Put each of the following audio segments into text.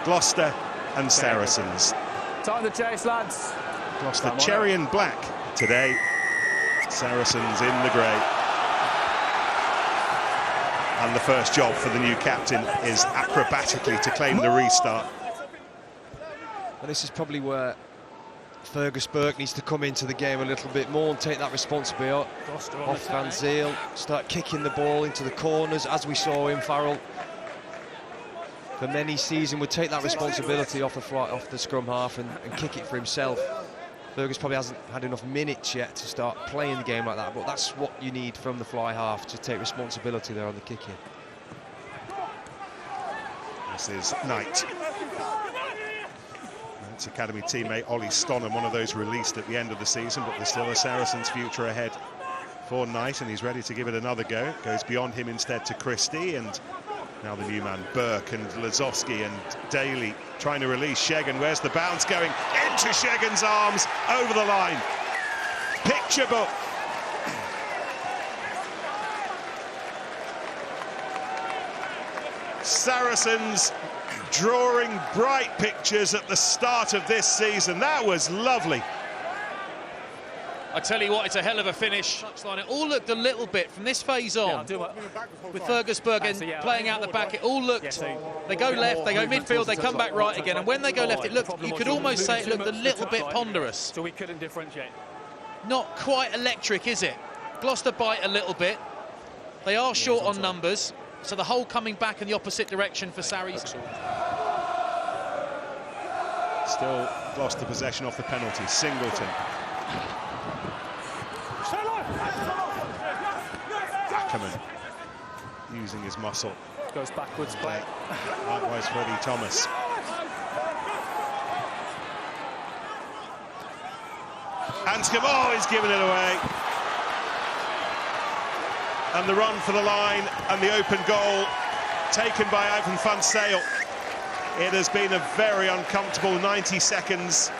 Gloucester and Saracens. Time to chase, lads. Gloucester cherry and black today. Saracens in the grey. And the first job for the new captain is acrobatically to claim the restart. Well, this is probably where Fergus Burke needs to come into the game a little bit more and take that responsibility off Van Zyl, start kicking the ball into the corners, as we saw in Farrell for many seasons, would take that responsibility off the scrum half and kick it for himself. Fergus probably hasn't had enough minutes yet to start playing the game like that, but that's what you need from the fly half, to take responsibility there on the kicking. This is Knight. It's academy teammate Ollie Stonham, one of those released at the end of the season, but there's still a Saracens future ahead for Knight, and he's ready to give it another go. It goes beyond him instead to Christie, and now the new man Burke and Lazowski and Daly trying to release Shegan. Where's the bounce going? Into Shegan's arms, over the line. Picture book. Saracens drawing bright pictures at the start of this season. That was lovely. I tell you what, it's a hell of a finish. It all looked a little bit from this phase on, with Fergus Burke playing out the back, it all looked, they go left, they go midfield, they come back right again, and when they go left, it looked, you could almost say it looked a little bit ponderous. So we couldn't differentiate. Not quite electric, is it? Gloucester bite a little bit. They are short on numbers, so the hole coming back in the opposite direction for Sarries. Still Gloucester possession off the penalty. Singleton. Ackerman using his muscle. Goes backwards play. Likewise Freddie Thomas. Anscombe, oh, he's given it away. And the run for the line and the open goal taken by Ivan van Zyl. It has been a very uncomfortable 90 seconds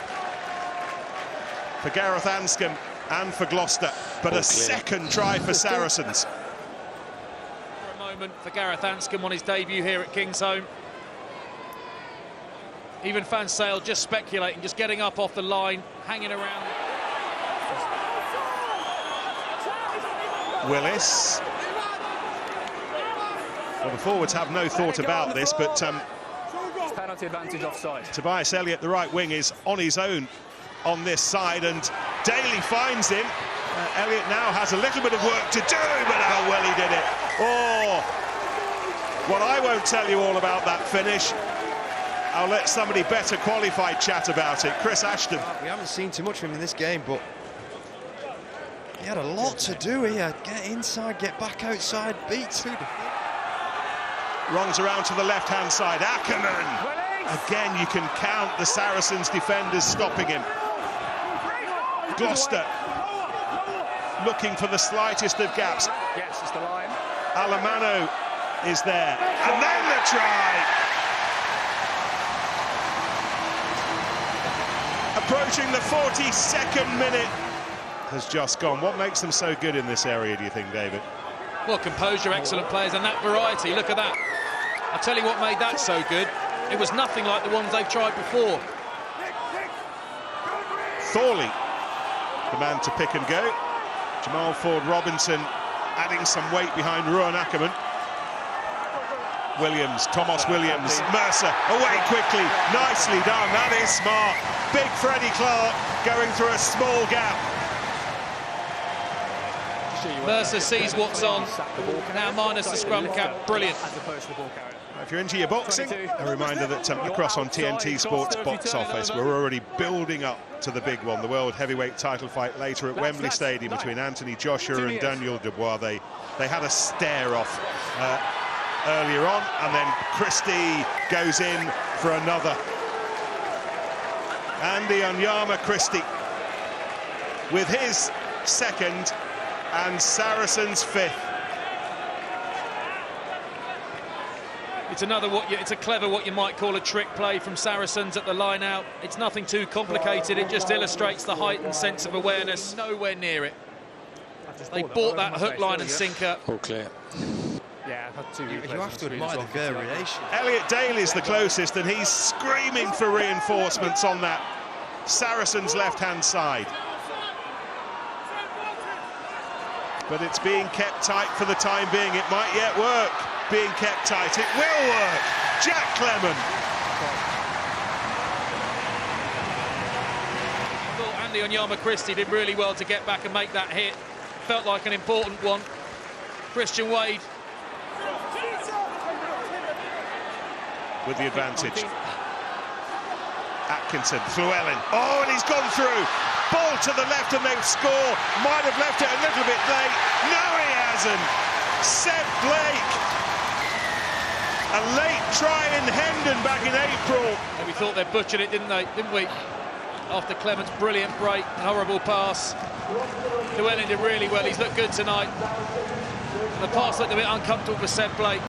for Gareth Anscombe and for Gloucester, but a second try for Saracens. For a moment for Gareth Anscombe on his debut here at Kingsholm. Even Van Zyl just speculating, just getting up off the line, hanging around. Willis. Well, the forwards have no thought about this, but penalty advantage offside. Tobias Elliott, the right wing, is on his own on this side, and Daly finds him. Elliott now has a little bit of work to do, but how well he did it. Oh, what I won't tell you all about that finish, I'll let somebody better qualified chat about it. Chris Ashton. We haven't seen too much of him in this game, but he had a lot to do here. Get inside, get back outside, beat two defenders. Runs around to the left-hand side. Ackerman. Again, you can count the Saracens defenders stopping him. Gloucester looking for the slightest of gaps. Yes, it's the line. Alamano is there. And then the try. Approaching the 42nd minute has just gone. What makes them so good in this area, do you think, David? Well, composure, excellent players, and that variety, look at that. I'll tell you what made that so good. It was nothing like the ones they've tried before. Thorley, the man to pick and go. Jamal Ford-Robinson adding some weight behind Ruan Ackerman. Williams, Thomas Williams, Mercer, away quickly, nicely done, that is smart. Big Freddie Clark going through a small gap. Mercer sees what's on, now minus the scrum cap, brilliant. If you're into your boxing, a reminder that across on TNT Sports Box Office, we're already building up to the big one, the World Heavyweight title fight later at Wembley Stadium between Anthony Joshua and Daniel Dubois. They had a stare-off earlier on, and then Christie goes in for another. Andy Onyama Christie with his second and Saracens' fifth. It's another it's a clever, what you might call a trick play from Saracens at the line out. It's nothing too complicated, it just illustrates the heightened sense of awareness. Nowhere near it. They bought that hook, line and sinker. All clear. Yeah, You have to admire the variation. Elliot Daly's the closest, and he's screaming for reinforcements on that Saracens left-hand side. But it's being kept tight for the time being. It might yet work. Being kept tight. It will work. Jack Clement. I thought Andy Onyama Christie did really well to get back and make that hit. Felt like an important one. Christian Wade with the advantage. Atkinson, Llewellyn. Oh, and he's gone through. Ball to the left and they've scored. Might have left it a little bit late. No, he hasn't. Seb Blake. A late try in Hendon back in April. And we thought they butchered it, didn't we? After Clement's brilliant break, horrible pass. Llewellyn did really well. He's looked good tonight. The pass looked a bit uncomfortable for Seb Blake.